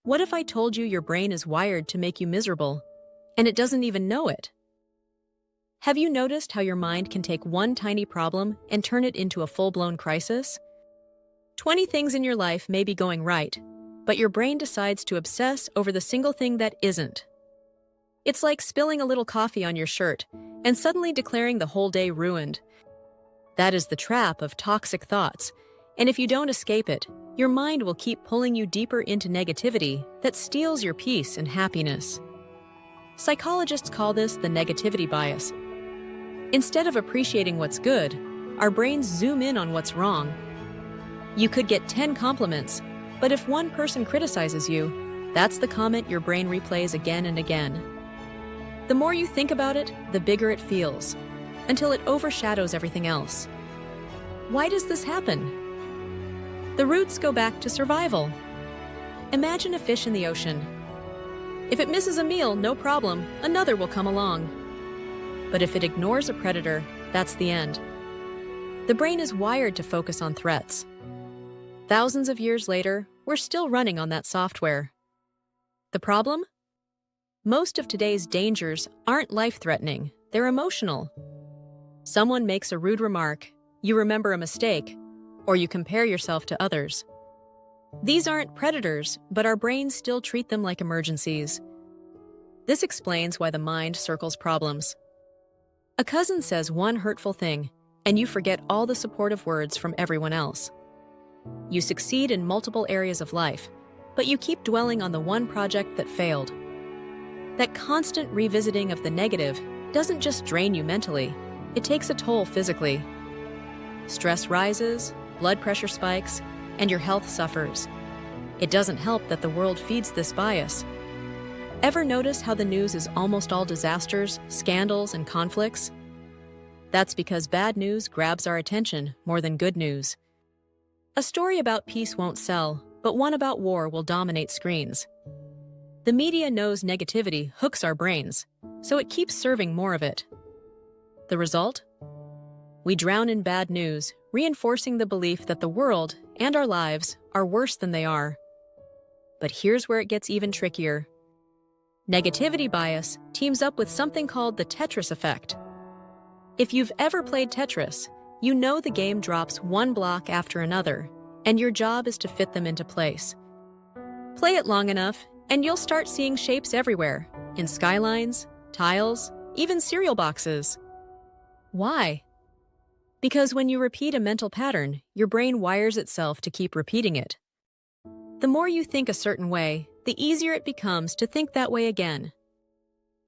What if I told you your brain is wired to make you miserable, and it doesn't even know it? Have you noticed how your mind can take one tiny problem and turn it into a full-blown crisis? 20 things in your life may be going right, but your brain decides to obsess over the single thing that isn't. It's like spilling a little coffee on your shirt and suddenly declaring the whole day ruined. That is the trap of toxic thoughts, and if you don't escape it, your mind will keep pulling you deeper into negativity that steals your peace and happiness. Psychologists call this the negativity bias. Instead of appreciating what's good, our brains zoom in on what's wrong. You could get 10 compliments, but if one person criticizes you, that's the comment your brain replays again and again. The more you think about it, the bigger it feels, until it overshadows everything else. Why does this happen? The roots go back to survival. Imagine a fish in the ocean. If it misses a meal, no problem, another will come along. But if it ignores a predator, that's the end. The brain is wired to focus on threats. Thousands of years later, we're still running on that software. The problem? Most of today's dangers aren't life-threatening, they're emotional. Someone makes a rude remark, you remember a mistake, or you compare yourself to others. These aren't predators, but our brains still treat them like emergencies. This explains why the mind circles problems. A cousin says one hurtful thing, and you forget all the supportive words from everyone else. You succeed in multiple areas of life, but you keep dwelling on the one project that failed. That constant revisiting of the negative doesn't just drain you mentally, it takes a toll physically. Stress rises, blood pressure spikes, and your health suffers. It doesn't help that the world feeds this bias. Ever notice how the news is almost all disasters, scandals, and conflicts? That's because bad news grabs our attention more than good news. A story about peace won't sell, but one about war will dominate screens. The media knows negativity hooks our brains, so it keeps serving more of it. The result? We drown in bad news, reinforcing the belief that the world and our lives are worse than they are. But here's where it gets even trickier. Negativity bias teams up with something called the Tetris effect. If you've ever played Tetris, you know the game drops one block after another, and your job is to fit them into place. Play it long enough, and you'll start seeing shapes everywhere, in skylines, tiles, even cereal boxes. Why? Because when you repeat a mental pattern, your brain wires itself to keep repeating it. The more you think a certain way, the easier it becomes to think that way again.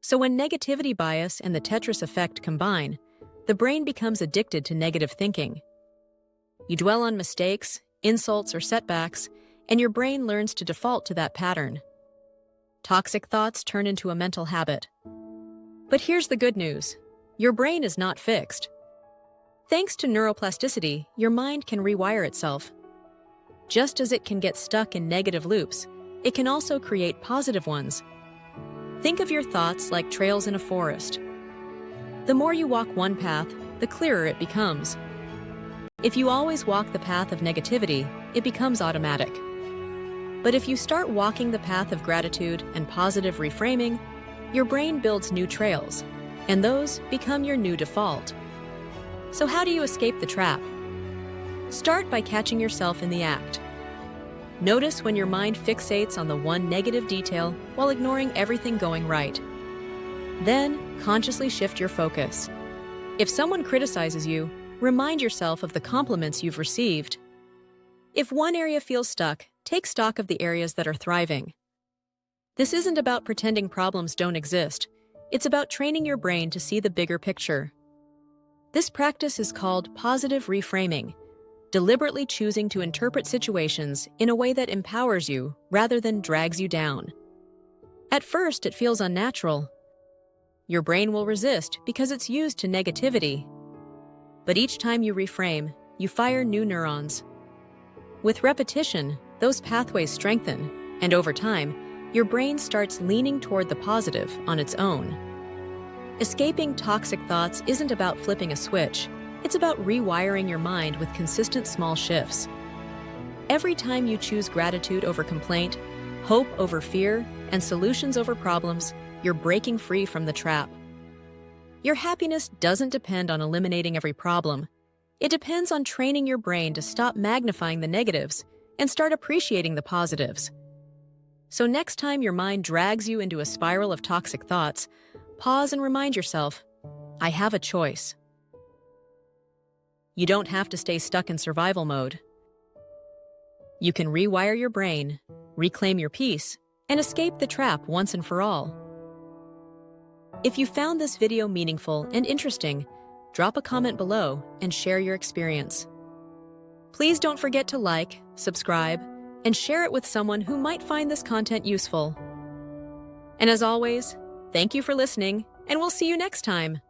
So when negativity bias and the Tetris effect combine, the brain becomes addicted to negative thinking. You dwell on mistakes, insults, or setbacks, and your brain learns to default to that pattern. Toxic thoughts turn into a mental habit. But here's the good news. Your brain is not fixed. Thanks to neuroplasticity, your mind can rewire itself. Just as it can get stuck in negative loops, it can also create positive ones. Think of your thoughts like trails in a forest. The more you walk one path, the clearer it becomes. If you always walk the path of negativity, it becomes automatic. But if you start walking the path of gratitude and positive reframing, your brain builds new trails, and those become your new default. So how do you escape the trap? Start by catching yourself in the act. Notice when your mind fixates on the one negative detail while ignoring everything going right. Then, consciously shift your focus. If someone criticizes you, remind yourself of the compliments you've received. If one area feels stuck, take stock of the areas that are thriving. This isn't about pretending problems don't exist. It's about training your brain to see the bigger picture. This practice is called positive reframing, deliberately choosing to interpret situations in a way that empowers you rather than drags you down. At first, it feels unnatural. Your brain will resist because it's used to negativity. But each time you reframe, you fire new neurons. With repetition, those pathways strengthen, and over time, your brain starts leaning toward the positive on its own. Escaping toxic thoughts isn't about flipping a switch. It's about rewiring your mind with consistent small shifts. Every time you choose gratitude over complaint, hope over fear, and solutions over problems, you're breaking free from the trap. Your happiness doesn't depend on eliminating every problem. It depends on training your brain to stop magnifying the negatives and start appreciating the positives. So next time your mind drags you into a spiral of toxic thoughts, pause and remind yourself, I have a choice. You don't have to stay stuck in survival mode. You can rewire your brain, reclaim your peace, and escape the trap once and for all. If you found this video meaningful and interesting, drop a comment below and share your experience. Please don't forget to like, subscribe, and share it with someone who might find this content useful. And as always, thank you for listening, and we'll see you next time.